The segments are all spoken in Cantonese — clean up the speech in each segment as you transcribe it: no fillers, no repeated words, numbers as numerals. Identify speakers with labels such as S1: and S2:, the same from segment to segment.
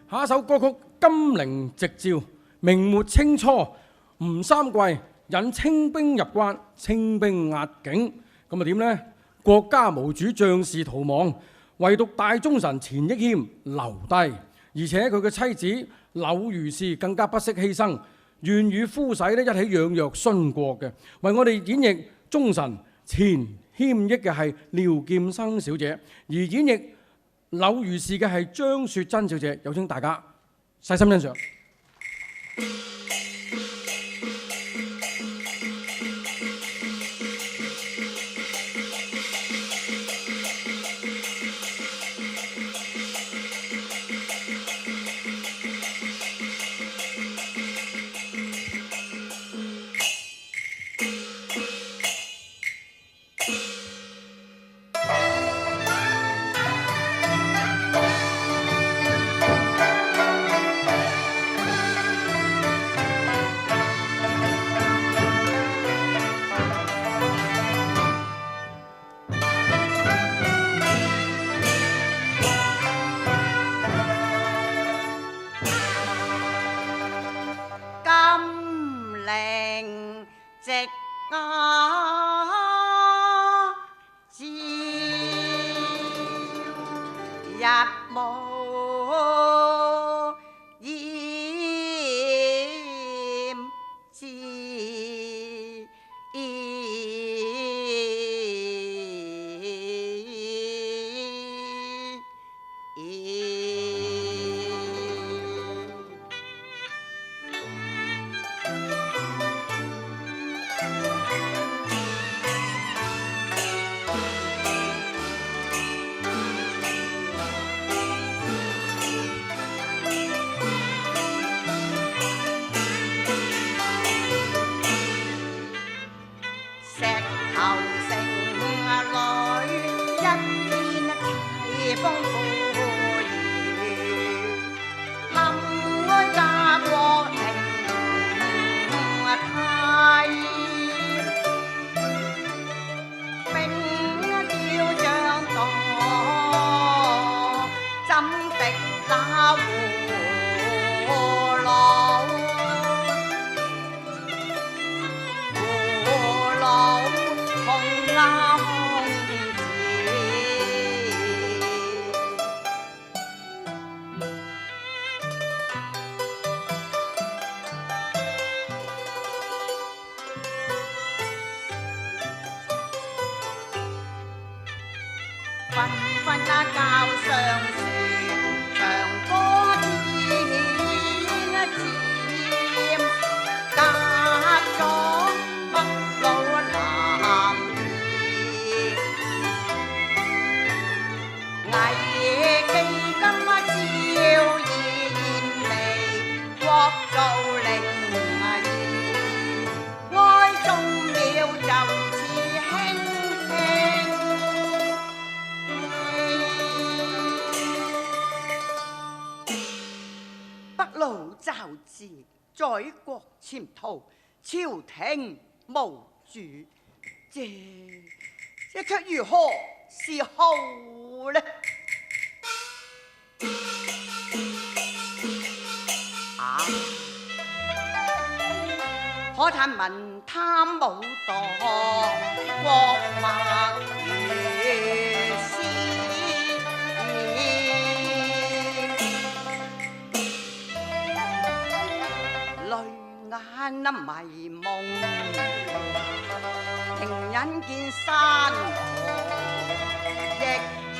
S1: 下一首歌曲《金陵夕照》，明末清初吳三桂引清兵入關，清兵壓境，咁啊點呢？國家無主，將士逃亡，唯獨大忠臣錢益謙留低，而且佢嘅妻子柳如是更加不惜犧牲，願與夫婿一起養育殉國嘅。為我哋演繹忠臣錢謙益嘅係廖劍生小姐，而演繹柳如是嘅係張雪珍小姐，有請大家細心欣賞。
S2: 在國潛逃，朝廷無主，這卻如何是好呢？可嘆文貪武墮，國默如斯。眼迷蒙，情人見山河亦主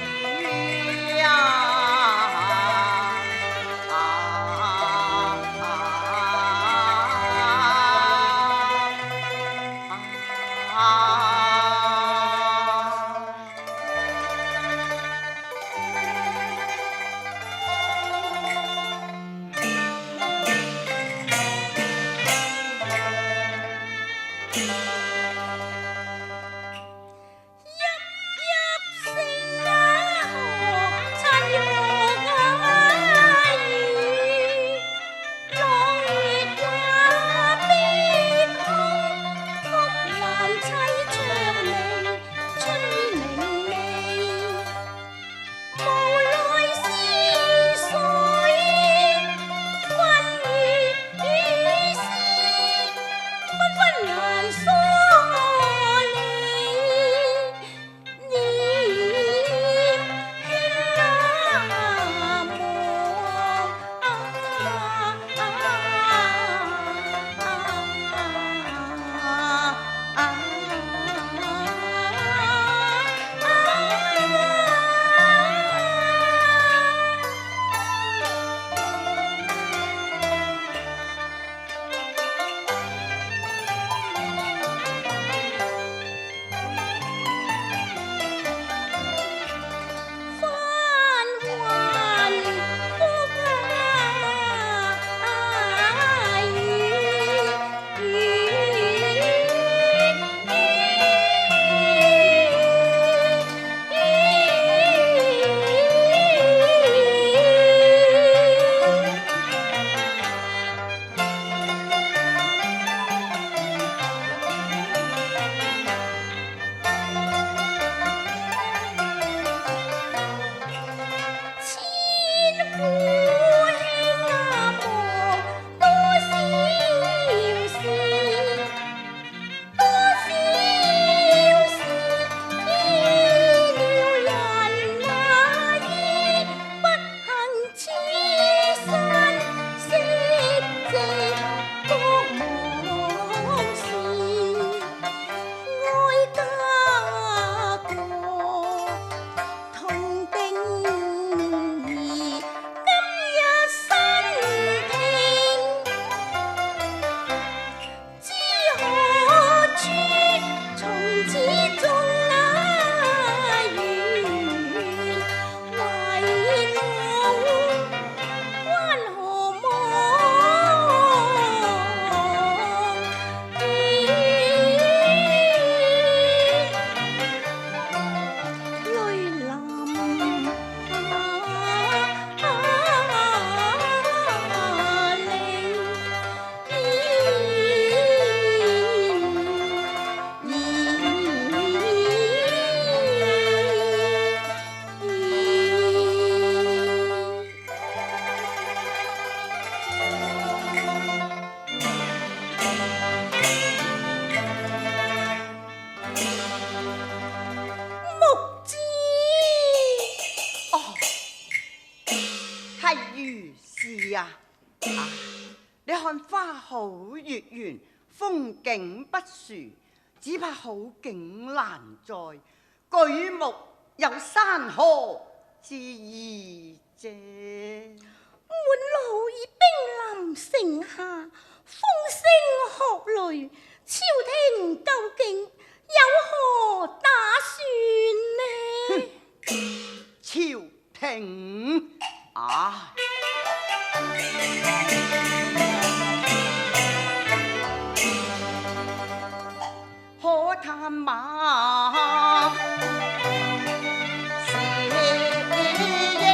S2: 是啊，你看花好月圓，風景不殊，只怕好景難在，舉目有山河之意啫。
S3: 滿路已兵臨城下，風聲鶴唳，朝廷究竟有何打算呢？
S2: 朝廷啊，可探馬是應，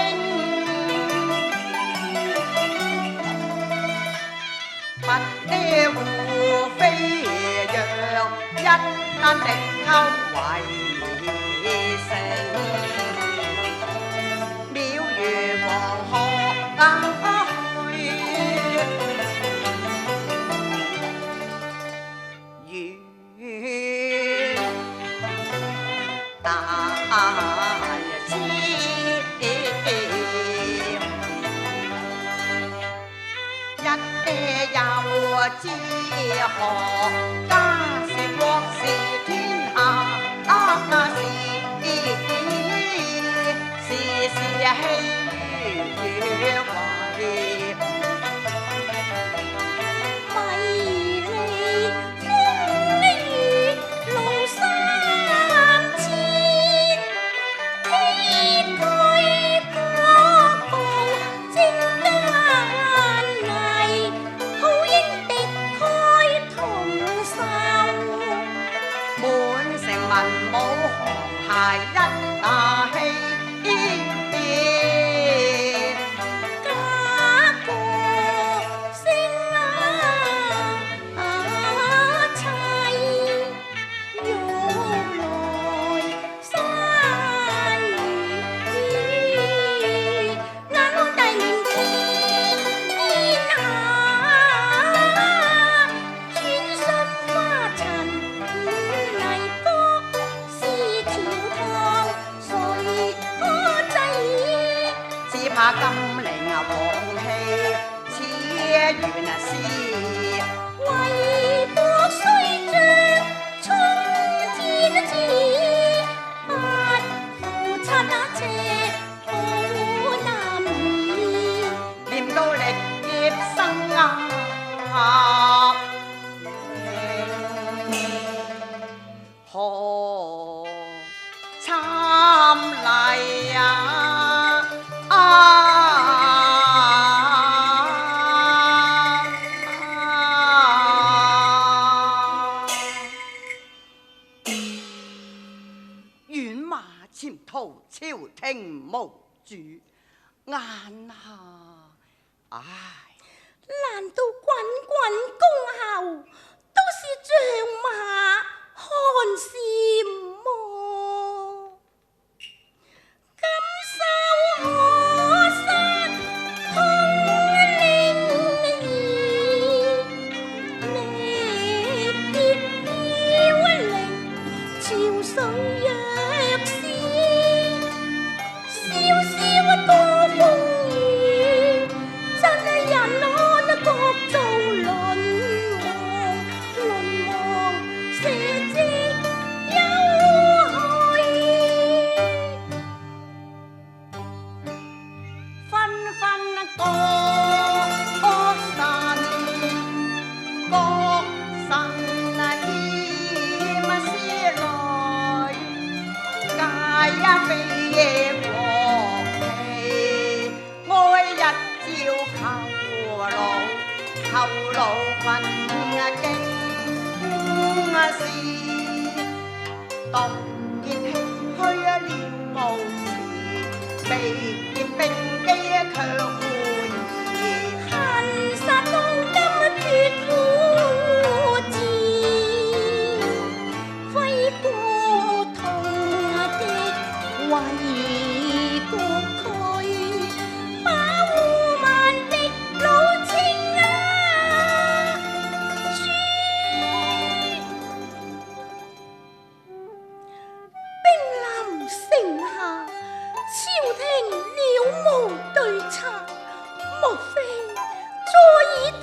S2: 不呢胡飛揚，一旦力寇圍城。知何家是國是天下，事戲於為。
S3: 迷離風雨路三千，天推國步征艱危，好英敵愾同仇，
S2: 滿城文武航諧一打氣。怕金陵王氣似原是，
S3: 為國雖將衝天志，不負七尺好男兒。
S2: 念到力竭生涯，何參禮啊！遠馬潛逃，朝廷無主，眼下唉，
S3: 難道滾滾恭候都是象馬看禪麼？今宵可失空靈兒，力竭飄零潮水若是，蕭蕭多風雨，真人看國造淪亡，淪亡社稷有去，
S2: 紛紛各散，各散欠思來，皆非國氣，哀日照求勞困經事，當然唏噓了無詞，被劫並機卻會意。
S3: 恨殺當今絕苦字，揮過痛的為國軀，保護萬敵老情啊！兵臨城下，朝廷了無對策。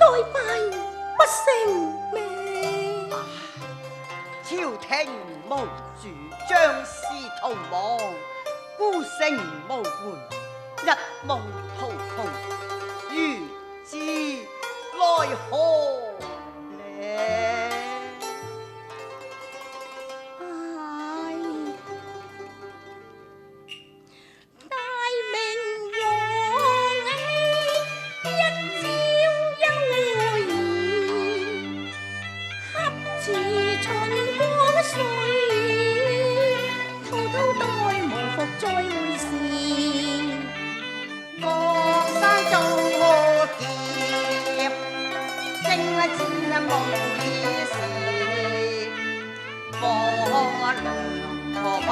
S3: 待敗不成命。
S2: 朝廷無主，將士逃亡，孤城無援，一無途窮，如之奈何呢？
S3: 大明王一朝憂疑，恰似春光水，滔滔待無復再會時。
S2: 江山做劫，征戰無意時，火涼破壞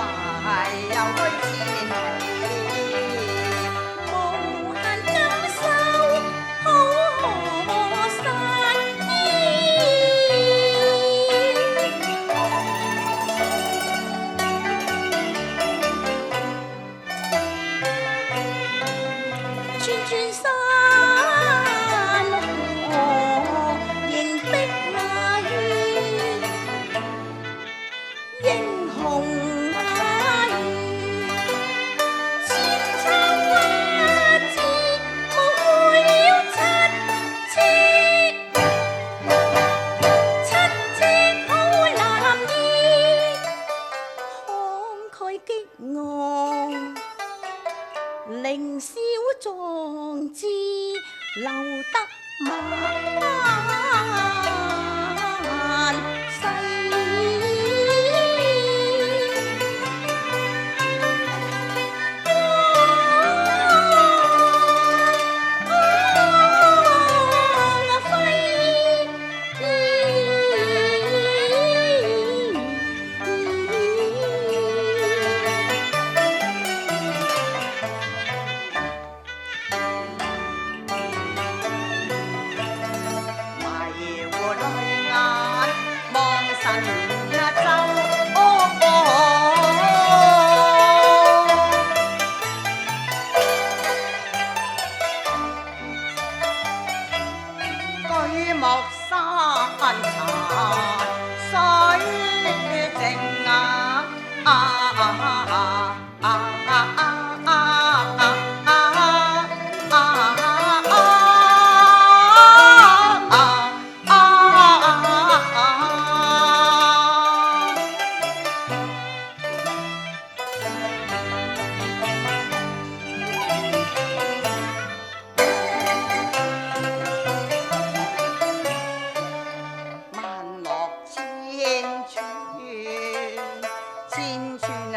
S2: 又居千里。
S3: 無限金收好山衣，串串山河迎碧那月，英雄那月，千秋花節無了七尺好男兒，慷慨激昂，凌霄壯志留得萬世。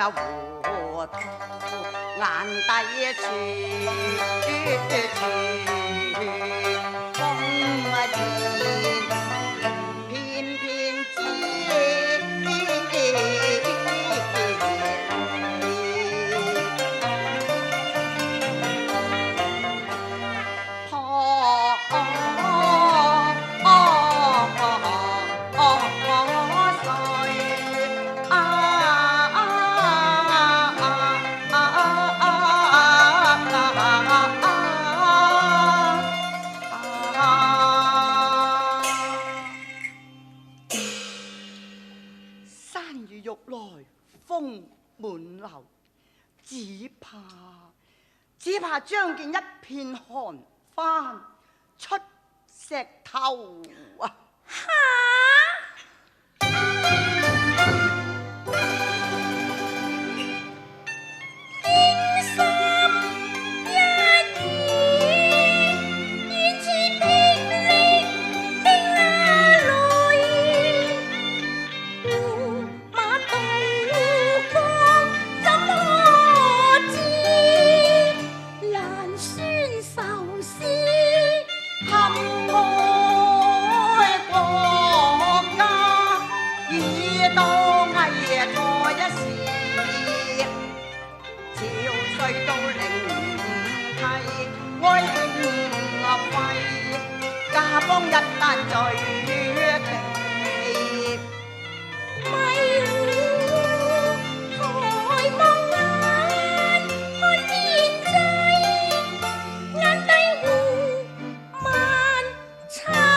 S2: 和圖眼底處風言，偏偏知風滿樓，只怕將見一片寒帆出石頭啊！家邦一旦聚期，
S3: 迷糊抬望眼，看天際，眼底湖漫長。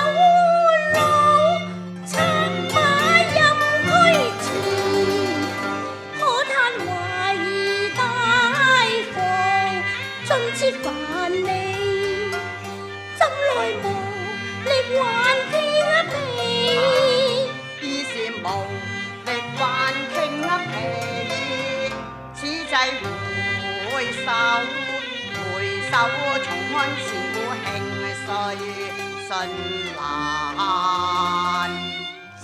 S2: 手，回首重看小慶歲，順難知。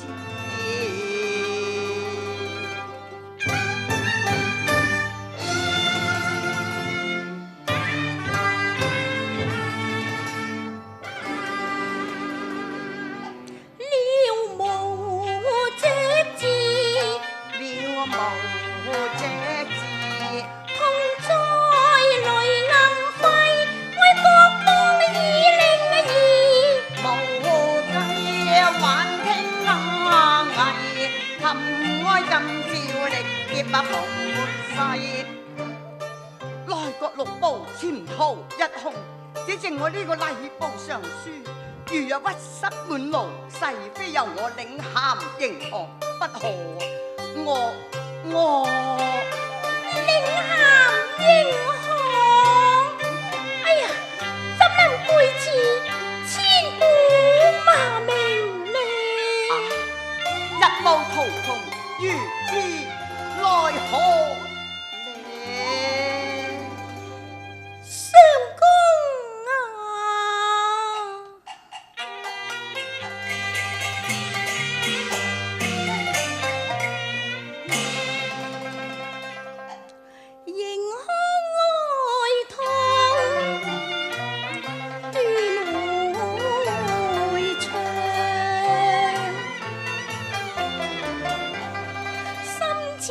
S2: 不逢末世，內閣六部前途一空，只剩我呢個禮部尚書。如若屈膝滿路，誓非由我領銜迎降，不可。我
S3: 領銜迎降，哎呀，怎能背辭千古罵名呢？
S2: 日暮途窮，如知奈何呢？
S3: 相公啊，迎康哀痛，斷回腸，心似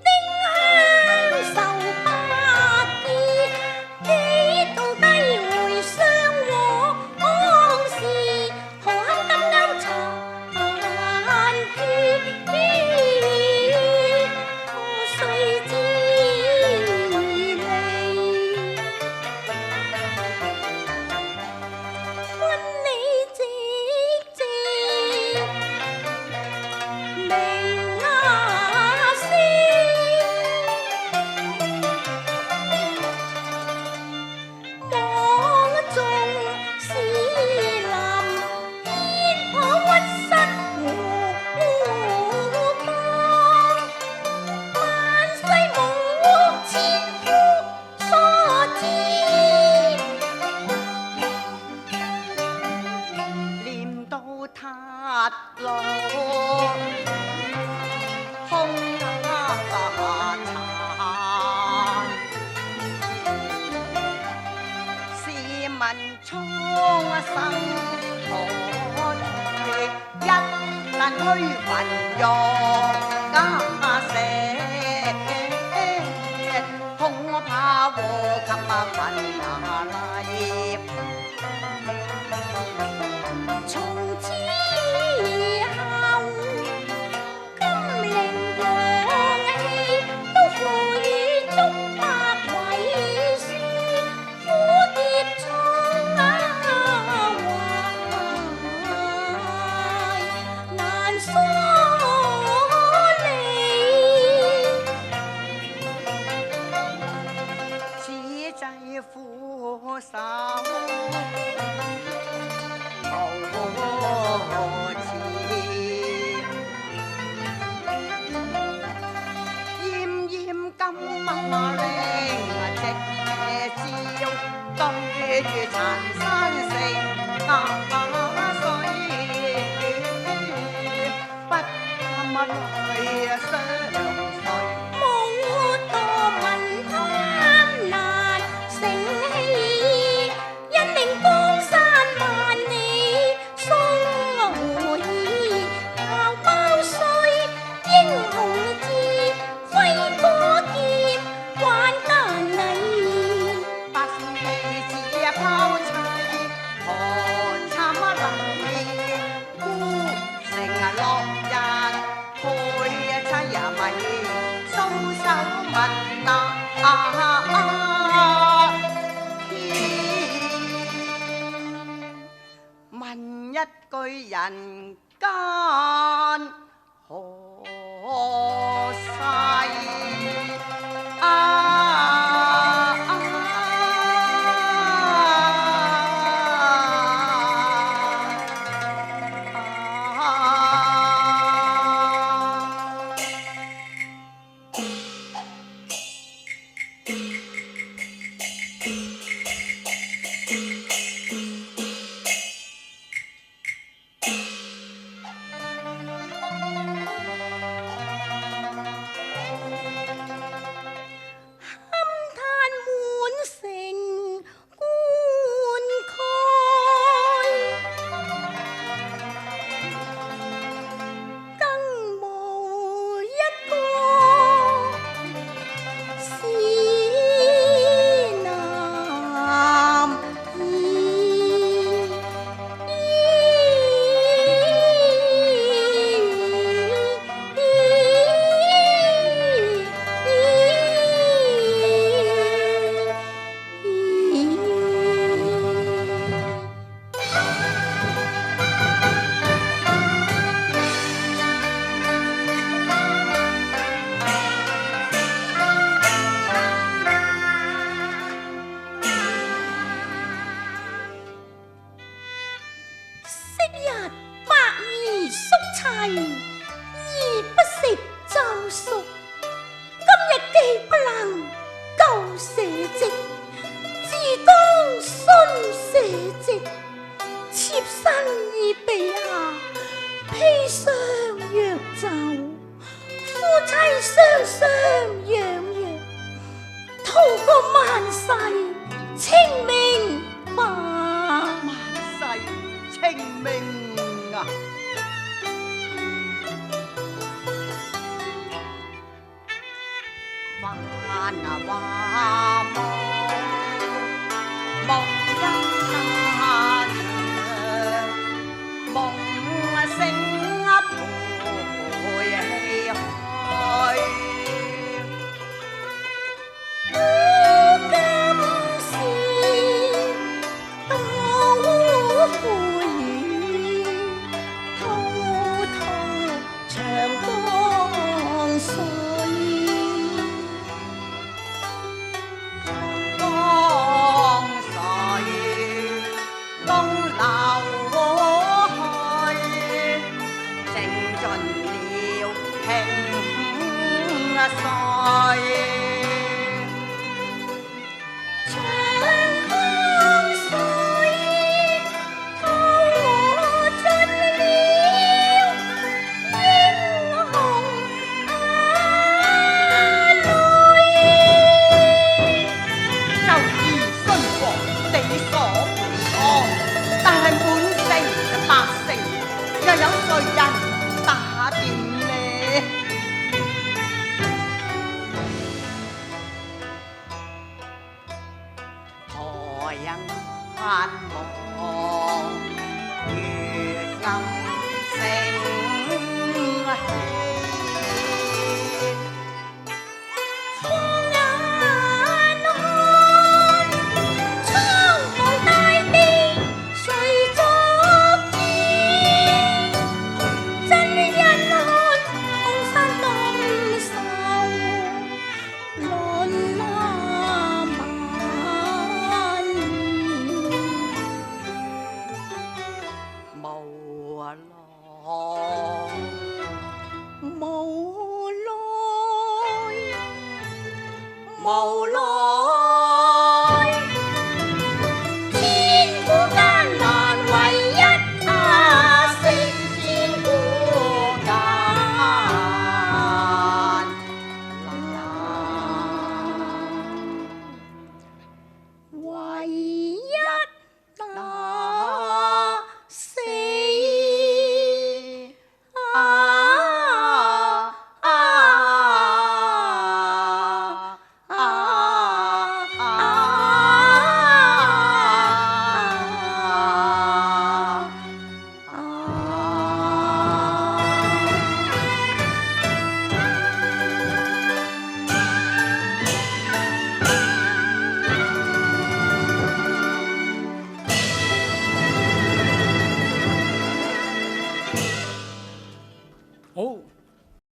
S3: 丁香受不結，幾度低回相往事，何堪今勾殘缺？何須知離？君你寂寂明先，網中是林，煙火屈膝湖光，萬世無千夫所知。
S2: 念到塔路空殘，試問蒼生何罪？一旦區分若家舍，恐怕禍及分禮。
S3: 從此後，金陵陽氣都付與竹帛為書，苦澀蒼懷難疏離。
S2: 此際俯首無詞，奄奄金馬令夕照，對住殘山城水，不堪淚相隨。
S3: 無多問貪難成器，因令江山萬里疏耳。校包雖英雄志，揮戈劍還艱危。
S2: 百姓只拋妻，何參禮？孤城落日配妻迷，搔首問天，問一句人間何世？
S3: 義不食周粟，今日既不能救社稷，自當殉社稷。妾身已備下砒霜藥酒，夫妻雙雙養養，圖個萬世清明吧。
S2: 萬世清明啊！還啊話夢因那長，夢醒陪氣開。
S3: 今時都付與滔滔長江水。
S2: 無奈，
S3: 千古艱難唯一勝，千古艱難唯